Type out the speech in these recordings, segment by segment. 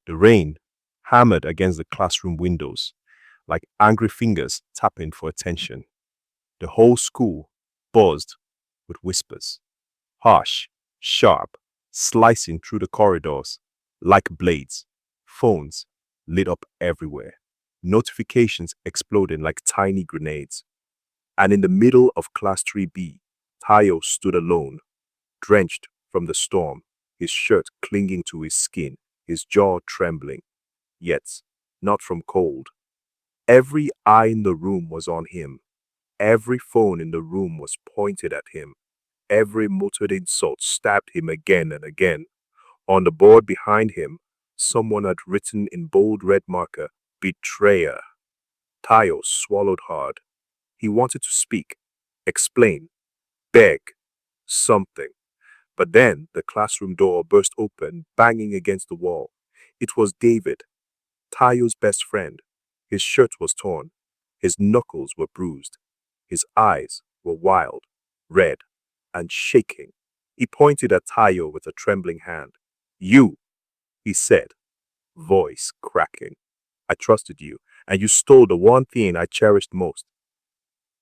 The rain hammered against the classroom windows like angry fingers tapping for attention. The whole school buzzed with whispers, harsh, sharp, slicing through the corridors like blades. Phones lit up everywhere, notifications exploding like tiny grenades. And in the middle of Class 3B, Tayo stood alone, drenched from the storm, his shirt clinging to his skin, his jaw trembling, yet not from cold. Every eye in the room was on him. Every phone in the room was pointed at him. Every muttered insult stabbed him again and again. On the board behind him, someone had written in bold red marker, "Betrayer." Tayo swallowed hard. He wanted to speak, explain, beg, something. But then the classroom door burst open, banging against the wall. It was David, Tayo's best friend. His shirt was torn. His knuckles were bruised. His eyes were wild, red, and shaking. He pointed at Tayo with a trembling hand. "You," he said, voice cracking. "I trusted you, and you stole the one thing I cherished most."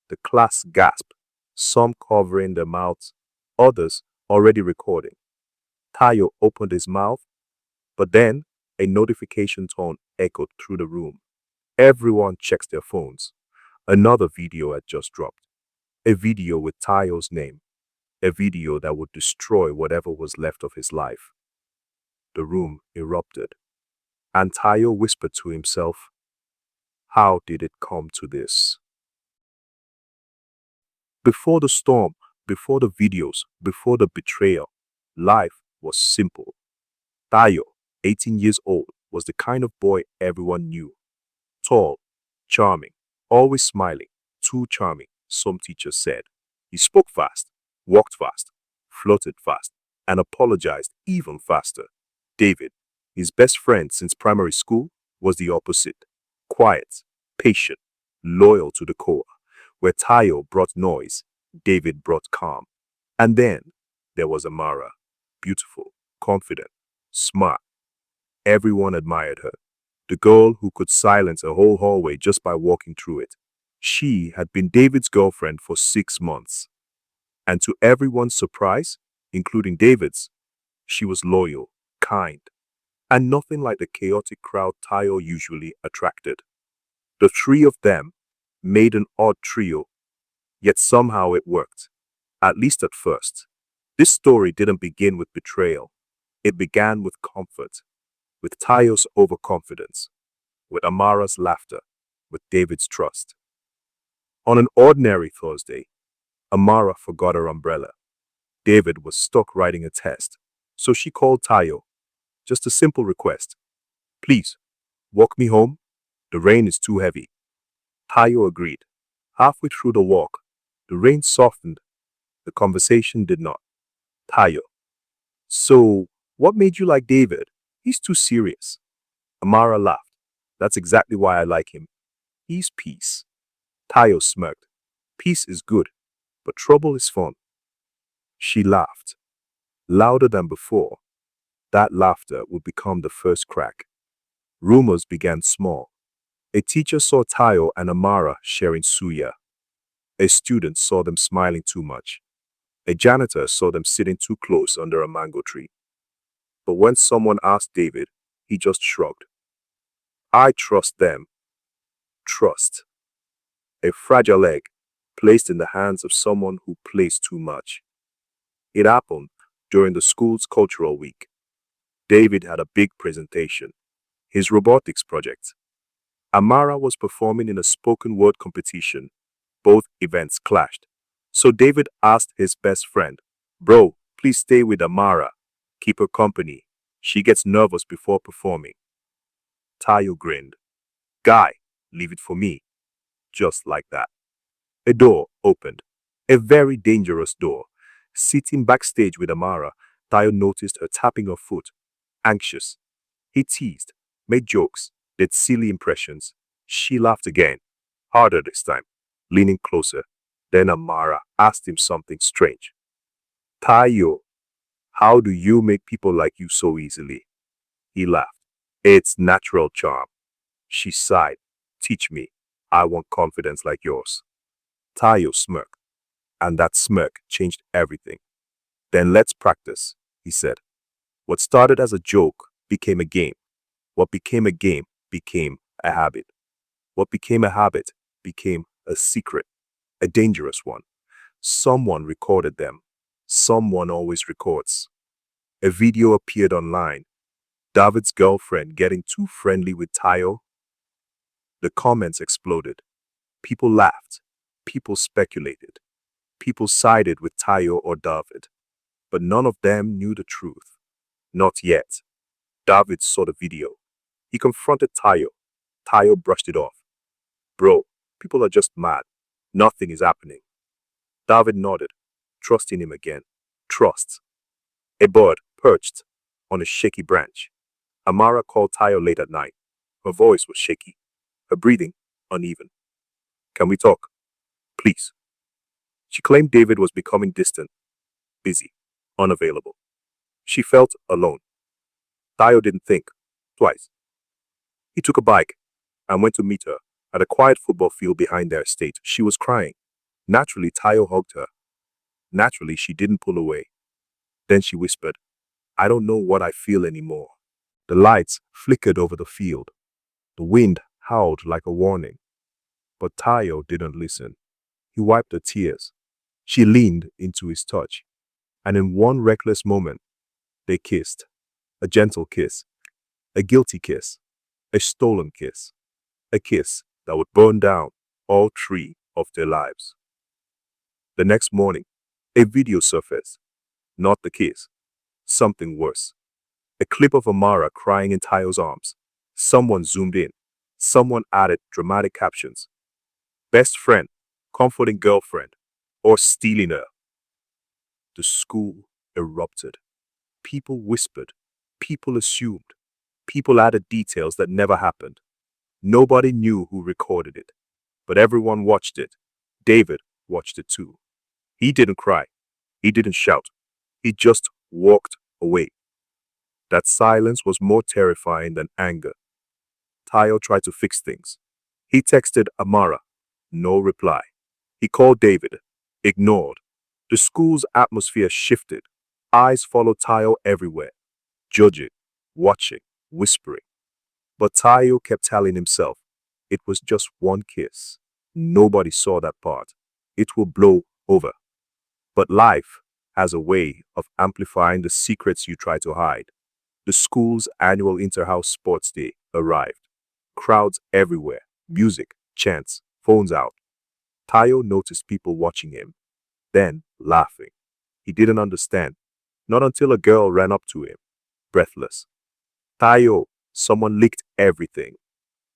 The class gasped, some covering their mouths, others already recording. Tayo opened his mouth, but then a notification tone echoed through the room. Everyone checks their phones. Another video had just dropped. A video with Tayo's name. A video that would destroy whatever was left of his life. The room erupted, and Tayo whispered to himself, "How did it come to this?" Before the storm, before the videos, before the betrayal, life was simple. Tayo, 18 years old, was the kind of boy everyone knew. Tall, charming, always smiling, too charming, some teachers said. He spoke fast, walked fast, flirted fast, and apologized even faster. David, his best friend since primary school, was the opposite. Quiet, patient, loyal to the core. Where Tayo brought noise, David brought calm. And then there was Amara, beautiful, confident, smart. Everyone admired her. The girl who could silence a whole hallway just by walking through it. She had been David's girlfriend for 6 months. And to everyone's surprise, including David's, she was loyal, kind, and nothing like the chaotic crowd Tayo usually attracted. The three of them made an odd trio, yet somehow it worked, at least at first. This story didn't begin with betrayal. It began with comfort, with Tayo's overconfidence, with Amara's laughter, with David's trust. On an ordinary Thursday, Amara forgot her umbrella. David was stuck writing a test, so she called Tayo. Just a simple request. "Please, walk me home. The rain is too heavy." Tayo agreed. Halfway through the walk, the rain softened. The conversation did not. Tayo: "So, what made you like David? He's too serious." Amara laughed. "That's exactly why I like him. He's peace." Tayo smirked. "Peace is good, but trouble is fun." She laughed, louder than before. That laughter would become the first crack. Rumors began small. A teacher saw Tayo and Amara sharing suya. A student saw them smiling too much. A janitor saw them sitting too close under a mango tree. But when someone asked David, he just shrugged. "I trust them." Trust. A fragile egg placed in the hands of someone who plays too much. It happened during the school's cultural week. David had a big presentation, his robotics project. Amara was performing in a spoken word competition. Both events clashed. So David asked his best friend, "Bro, please stay with Amara. Keep her company. She gets nervous before performing." Tayo grinned. "Guy, leave it for me." Just like that. A door opened. A very dangerous door. Sitting backstage with Amara, Tayo noticed her tapping her foot. Anxious. He teased, made jokes, did silly impressions. She laughed again, harder this time, leaning closer. Then Amara asked him something strange. "Tayo, how do you make people like you so easily?" He laughed. It's natural charm. She sighed. Teach me. I want confidence like yours. Tayo smirked, and that smirk changed everything. Then let's practice, he said. What started as a joke became a game. What became a game became a habit. What became a habit became a secret, a dangerous one. Someone recorded them. Someone always records. A video appeared online. David's girlfriend getting too friendly with Tayo. The comments exploded. People laughed. People speculated. People sided with Tayo or David. But none of them knew the truth. Not yet. David saw the video. He confronted Tayo. Tayo brushed it off. Bro, people are just mad. Nothing is happening. David nodded, trusting him again. Trust. A bird perched on a shaky branch. Amara called Tayo late at night. Her voice was shaky, her breathing uneven. Can we talk? Please. She claimed David was becoming distant, busy, unavailable. She felt alone. Tayo didn't think twice. He took a bike and went to meet her at a quiet football field behind their estate. She was crying. Naturally, Tayo hugged her. Naturally, she didn't pull away. Then she whispered, I don't know what I feel anymore. The lights flickered over the field. The wind howled like a warning. But Tayo didn't listen. He wiped her tears. She leaned into his touch. And in one reckless moment, they kissed. A gentle kiss. A guilty kiss. A stolen kiss. A kiss that would burn down all three of their lives. The next morning, a video surfaced. Not the kiss. Something worse. A clip of Amara crying in Tayo's arms. Someone zoomed in. Someone added dramatic captions. Best friend, comforting girlfriend, or stealing her. The school erupted. People whispered. People assumed. People added details that never happened. Nobody knew who recorded it, but everyone watched it. David watched it too. He didn't cry. He didn't shout. He just walked away. That silence was more terrifying than anger. Tayo tried to fix things. He texted Amara. No reply. He called David. Ignored. The school's atmosphere shifted. Eyes followed Tayo everywhere. Judging, watching, whispering. But Tayo kept telling himself, it was just one kiss. Nobody saw that part. It will blow over. But life has a way of amplifying the secrets you try to hide. The school's annual inter-house sports day arrived. Crowds everywhere, music, chants, phones out. Tayo noticed people watching him, then laughing. He didn't understand, not until a girl ran up to him, breathless. Tayo, someone leaked everything.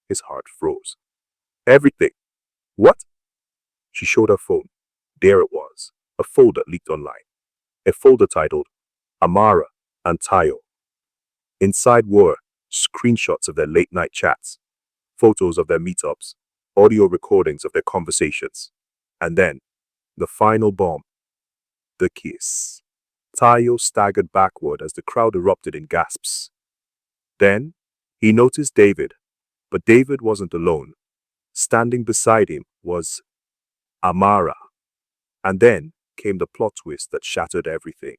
His heart froze. Everything? What? She showed her phone. There it was, a folder leaked online. A folder titled Amara and Tayo. Inside were screenshots of their late-night chats, photos of their meetups, audio recordings of their conversations, and then the final bomb, the kiss. Tayo staggered backward as the crowd erupted in gasps. Then he noticed David, but David wasn't alone. Standing beside him was Amara. And then came the plot twist that shattered everything.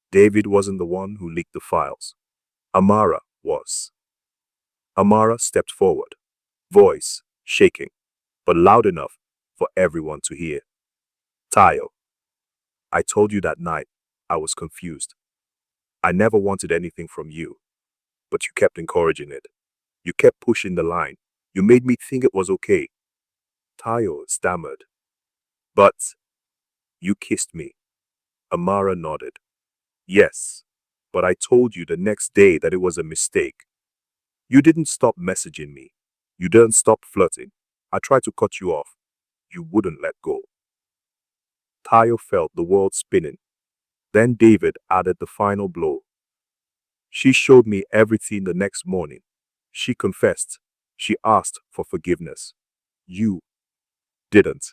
David wasn't the one who leaked the files. Amara was. Amara stepped forward, voice shaking, but loud enough for everyone to hear. Tayo, I told you that night I was confused. I never wanted anything from you, but you kept encouraging it. You kept pushing the line. You made me think it was okay. Tayo stammered. But you kissed me. Amara nodded. Yes, but I told you the next day that it was a mistake. You didn't stop messaging me. You didn't stop flirting. I tried to cut you off. You wouldn't let go. Tayo felt the world spinning. Then David added the final blow. She showed me everything the next morning. She confessed. She asked for forgiveness. You didn't.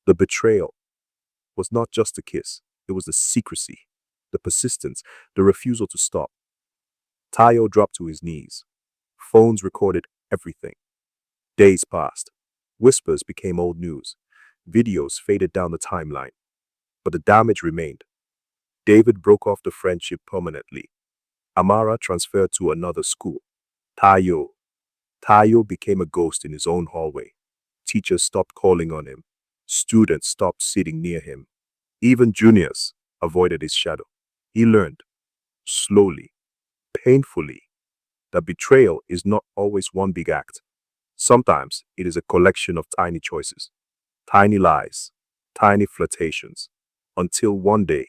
The betrayal was not just a kiss. It was the secrecy, the persistence, the refusal to stop. Tayo dropped to his knees. Phones recorded everything. Days passed. Whispers became old news. Videos faded down the timeline. But the damage remained. David broke off the friendship permanently. Amara transferred to another school. Tayo. Tayo became a ghost in his own hallway. Teachers stopped calling on him. Students stopped sitting near him. Even juniors avoided his shadow. He learned, slowly, painfully, that betrayal is not always one big act. Sometimes it is a collection of tiny choices, tiny lies, tiny flirtations, until one day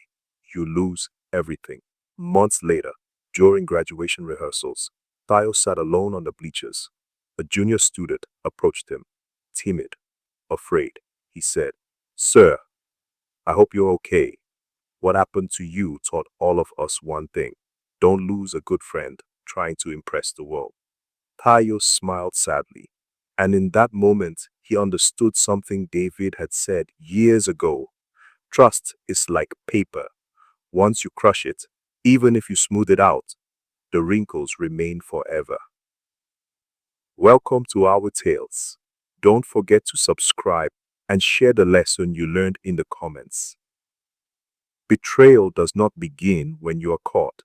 you lose everything. Months later, during graduation rehearsals, Tayo sat alone on the bleachers. A junior student approached him, timid, afraid. He said, "Sir, I hope you're okay. What happened to you taught all of us one thing. Don't lose a good friend trying to impress the world." Tayo smiled sadly, and in that moment, he understood something David had said years ago. Trust is like paper. Once you crush it, even if you smooth it out, the wrinkles remain forever. Welcome to Our Tales. Don't forget to subscribe and share the lesson you learned in the comments. Betrayal does not begin when you are caught.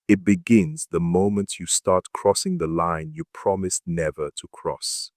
It begins the moment you start crossing the line you promised never to cross.